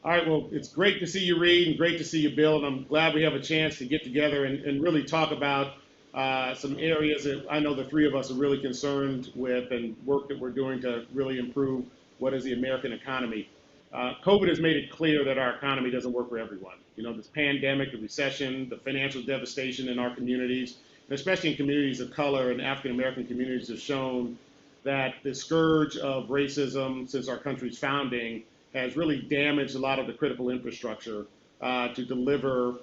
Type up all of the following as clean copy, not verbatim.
All right, well, it's great to see you, Reed, and great to see you, Bill. And I'm glad we have a chance to get together and really talk about some areas that I know the three of us are really concerned with and work that we're doing to really improve what is the American economy. COVID has made it clear that our economy doesn't work for everyone. You know, this pandemic, the recession, the financial devastation in our communities, and especially in communities of color and African American communities, have shown that the scourge of racism since our country's founding has really damaged a lot of the critical infrastructure to deliver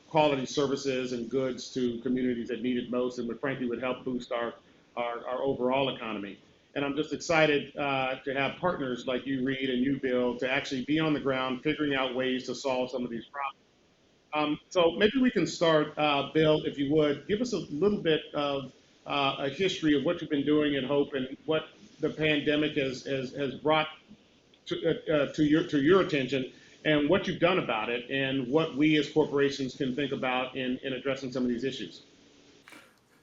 quality services and goods to communities that need it most, and would frankly would help boost our overall economy. And I'm just excited to have partners like you, Reed, and you, Bill, to actually be on the ground figuring out ways to solve some of these problems. So maybe we can start, Bill, if you would, give us a little bit of a history of what you've been doing at Hope and what the pandemic has brought to your attention and what you've done about it and what we as corporations can think about in addressing some of these issues.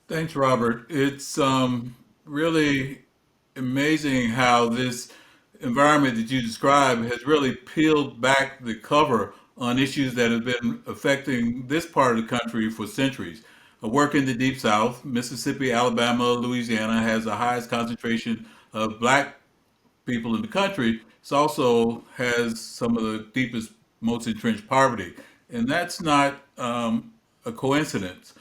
Thanks, Robert. It's really amazing how this environment that you described has really peeled back the cover on issues that have been affecting this part of the country for centuries. I work in the Deep South. Mississippi, Alabama, Louisiana has the highest concentration of black people in the country. It also has some of the deepest, most entrenched poverty. And that's not a coincidence.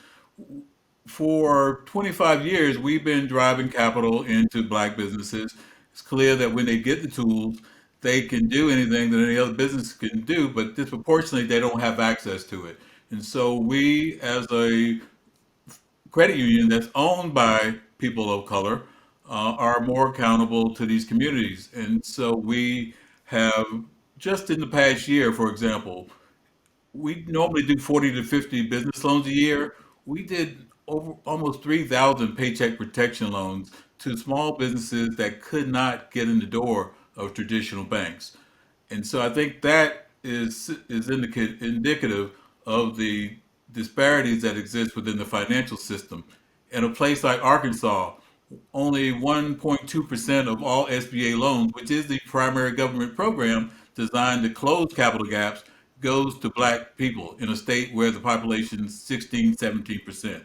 For 25 years, we've been driving capital into black businesses. It's clear that when they get the tools, they can do anything that any other business can do, but disproportionately, they don't have access to it. And so we, as a credit union that's owned by people of color, are more accountable to these communities. And so we have, just in the past year, for example, we normally do 40 to 50 business loans a year. We did over almost 3,000 paycheck protection loans to small businesses that could not get in the door of traditional banks. And so I think that is indicative of the disparities that exist within the financial system. In a place like Arkansas, only 1.2% of all SBA loans, which is the primary government program designed to close capital gaps, goes to black people in a state where the population is 16, 17%.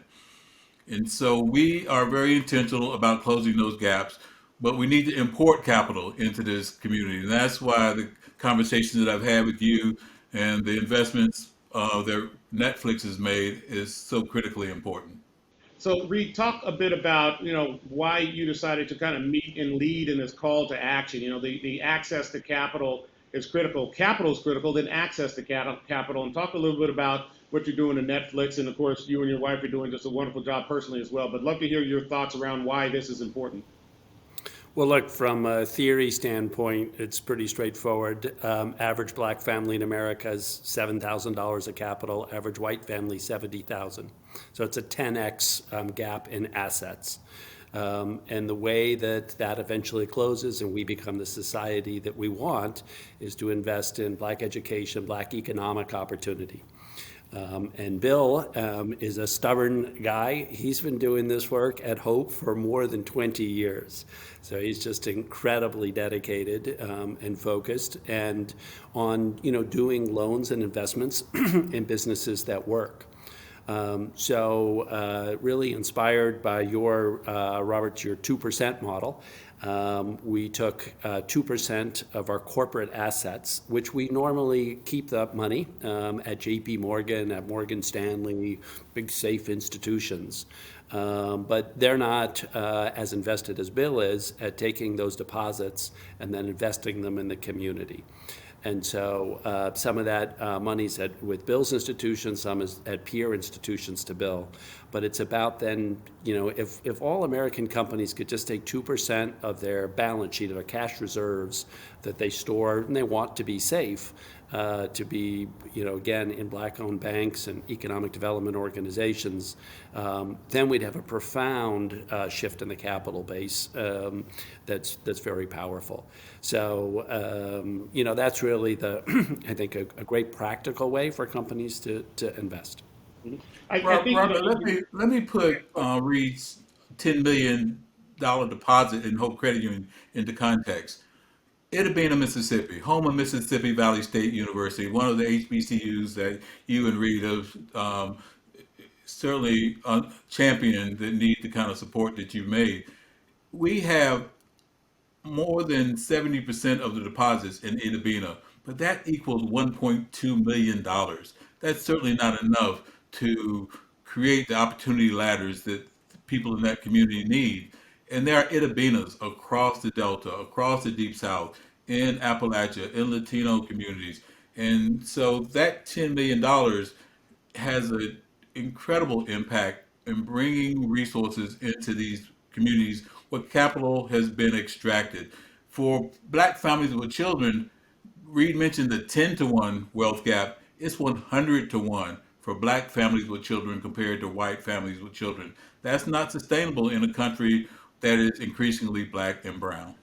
And so we are very intentional about closing those gaps, but we need to import capital into this community. And that's why the conversations that I've had with you and the investments that Netflix has made is so critically important. So, Reed, talk a bit about why you decided to kind of meet and lead in this call to action. You know, the access to capital is critical. Capital is critical. Then access to capital, and talk a little bit about what you're doing in Netflix, and of course, you and your wife are doing just a wonderful job personally as well. But love to hear your thoughts around why this is important. Well, look, from a theory standpoint, it's pretty straightforward. Average black family in America is $7,000 of capital. Average white family, 70,000. So it's a 10x gap in assets. And the way that that eventually closes and we become the society that we want is to invest in black education, black economic opportunity. And Bill is a stubborn guy. He's been doing this work at Hope for more than 20 years. So he's just incredibly dedicated and focused and on doing loans and investments in businesses that work. Really inspired by your, Robert, your 2% model. We took 2% of our corporate assets, which we normally keep that money at JP Morgan, at Morgan Stanley, big safe institutions. But they're not as invested as Bill is at taking those deposits and then investing them in the community. And so some of that money's with Bill's institutions, some is at peer institutions to Bill. But it's about then, if all American companies could just take 2% of their balance sheet, of their cash reserves that they store and they want to be safe, to be, again, in black-owned banks and economic development organizations, then we'd have a profound shift in the capital base that's very powerful. So, that's really I think, a great practical way for companies to invest. Mhm. I think Robert, let me put Reed's $10 million deposit in Hope Credit Union into context. It'd been in Mississippi, home of Mississippi Valley State University, one of the HBCUs that you and Reed have certainly championed that need the kind of support that you've made. We have more than 70% of the deposits in Idabina, but that equals $1.2 million. That's certainly not enough to create the opportunity ladders that people in that community need. And there are Idabinas across the Delta, across the Deep South, in Appalachia, in Latino communities. And so that $10 million has an incredible impact in bringing resources into these communities where capital has been extracted. For black families with children, Reed mentioned the 10 to 1 wealth gap. It's 100 to 1 for black families with children compared to white families with children. That's not sustainable in a country that is increasingly black and brown.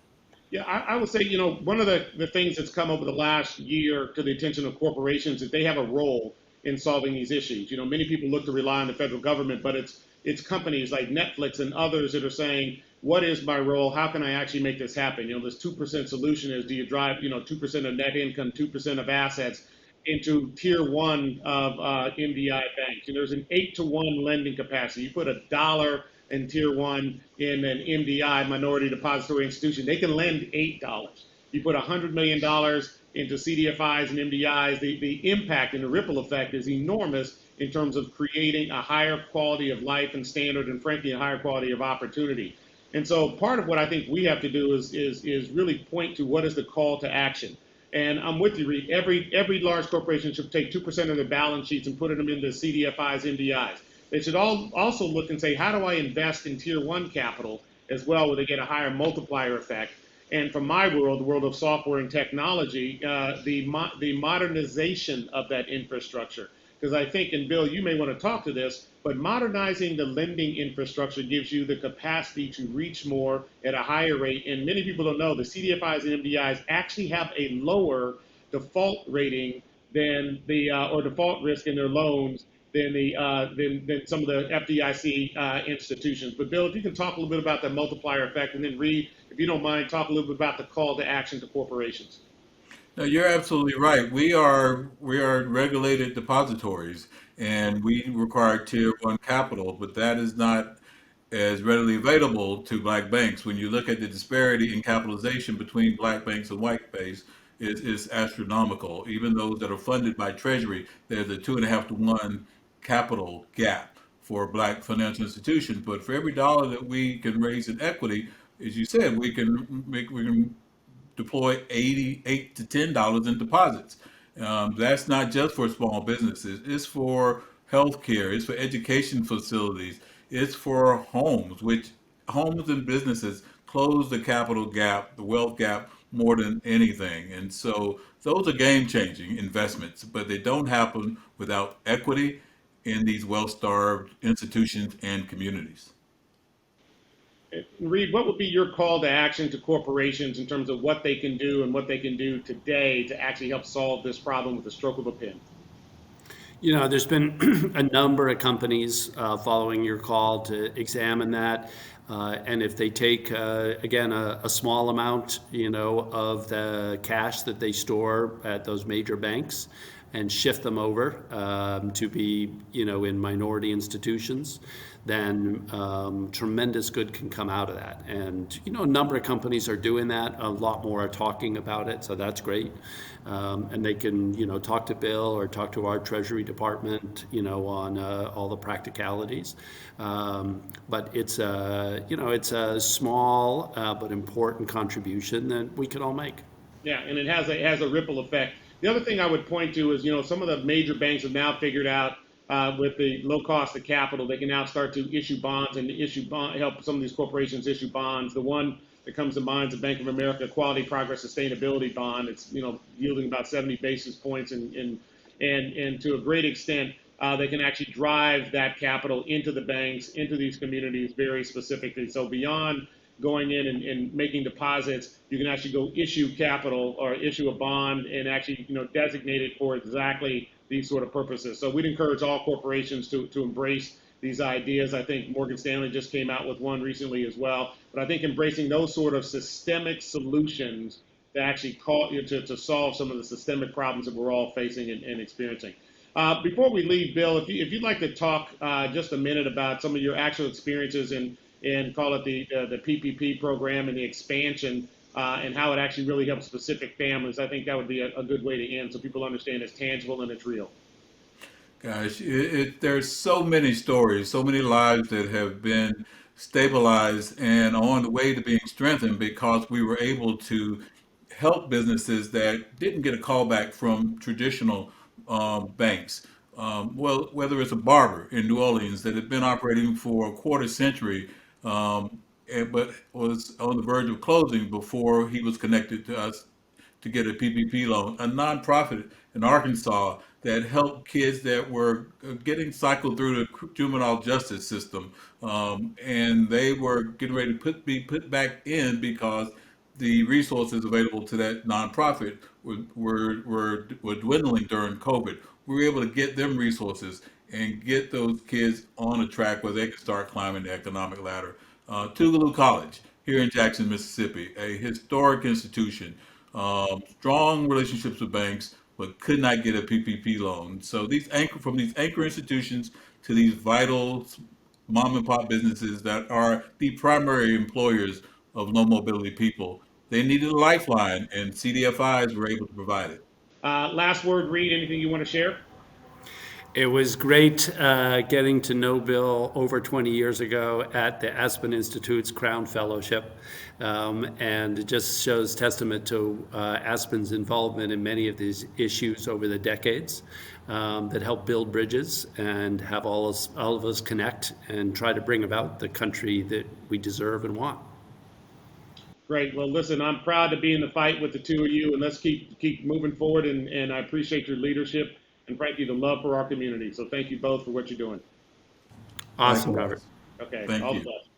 Yeah, I would say, one of the things that's come over the last year to the attention of corporations is they have a role in solving these issues. Many people look to rely on the federal government, but it's companies like Netflix and others that are saying, what is my role? How can I actually make this happen? This 2% solution is, do you drive, 2% of net income, 2% of assets into tier one of MDI banks? And there's an 8 to 1 lending capacity. You put $1 in tier one in an MDI, minority depository institution, they can lend $8. You put $100 million into CDFIs and MDIs, the impact and the ripple effect is enormous in terms of creating a higher quality of life and standard, and frankly, a higher quality of opportunity. And so part of what I think we have to do is really point to what is the call to action. And I'm with you, Reed. Every large corporation should take 2% of their balance sheets and put them into CDFIs, MDIs. They should also look and say, how do I invest in tier one capital as well, where they get a higher multiplier effect? And from my world, the world of software and technology, the modernization of that infrastructure. Because I think, and Bill, you may want to talk to this, but modernizing the lending infrastructure gives you the capacity to reach more at a higher rate. And many people don't know the CDFIs and MDIs actually have a lower default rating than or default risk in their loans than than some of the FDIC institutions. But Bill, if you can talk a little bit about the multiplier effect, and then Reed, if you don't mind, talk a little bit about the call to action to corporations. No, you're absolutely right. We are regulated depositories, and we require tier one capital, but that is not as readily available to black banks. When you look at the disparity in capitalization between black banks and white banks, is astronomical. Even those that are funded by Treasury, there's a 2.5 to 1 capital gap for black financial institutions. But for every dollar that we can raise in equity, as you said, we can deploy 88 to $10 in deposits. That's not just for small businesses. It's for healthcare. It's for education facilities. It's for homes, which homes and businesses close the capital gap, the wealth gap, more than anything. And so those are game-changing investments, but they don't happen without equity in these wealth-starved institutions and communities. Reed, what would be your call to action to corporations in terms of what they can do and what they can do today to actually help solve this problem with the stroke of a pen? There's been a number of companies following your call to examine that. And if they take, again, a small amount, of the cash that they store at those major banks and shift them over to be, in minority institutions, then tremendous good can come out of that. And, a number of companies are doing that. A lot more are talking about it, so that's great. And they can, talk to Bill or talk to our Treasury Department, on all the practicalities. But it's a small but important contribution that we can all make. Yeah, and it has a ripple effect. The other thing I would point to is, some of the major banks have now figured out with the low cost of capital, they can now start to issue bonds and help some of these corporations issue bonds. The one that comes to mind is the Bank of America Quality Progress Sustainability Bond. It's yielding about 70 basis points, and to a great extent, they can actually drive that capital into the banks, into these communities very specifically. So beyond going in and making deposits, you can actually go issue capital or issue a bond and actually designate it for exactly these sort of purposes. So we'd encourage all corporations to embrace these ideas. I think Morgan Stanley just came out with one recently as well. But I think embracing those sort of systemic solutions to actually to solve some of the systemic problems that we're all facing and experiencing. Before we leave, Bill, if you'd like to talk just a minute about some of your actual experiences in call it the PPP program and the expansion and how it actually really helps specific families, I think that would be a good way to end so people understand it's tangible and it's real. Gosh, there's so many stories, so many lives that have been stabilized and on the way to being strengthened because we were able to help businesses that didn't get a call back from traditional banks. Well, whether it's a barber in New Orleans that had been operating for a quarter century, but was on the verge of closing before he was connected to us to get a PPP loan, a nonprofit in Arkansas that helped kids that were getting cycled through the juvenile justice system, and they were getting ready to be put back in because the resources available to that nonprofit were dwindling during COVID. We were able to get them resources and get those kids on a track where they could start climbing the economic ladder. Tougaloo College here in Jackson, Mississippi, a historic institution, strong relationships with banks, but could not get a PPP loan. So from these anchor institutions to these vital mom and pop businesses that are the primary employers of low mobility people, they needed a lifeline, and CDFIs were able to provide it. Last word, Reed, anything you want to share? It was great getting to know Bill over 20 years ago at the Aspen Institute's Crown Fellowship. And it just shows testament to Aspen's involvement in many of these issues over the decades that help build bridges and have all of us connect and try to bring about the country that we deserve and want. Great. Well, listen, I'm proud to be in the fight with the two of you, and let's keep moving forward. And I appreciate your leadership and, frankly, the love for our community. So thank you both for what you're doing. Awesome, Likewise. Robert. Okay. Thank All the you. best.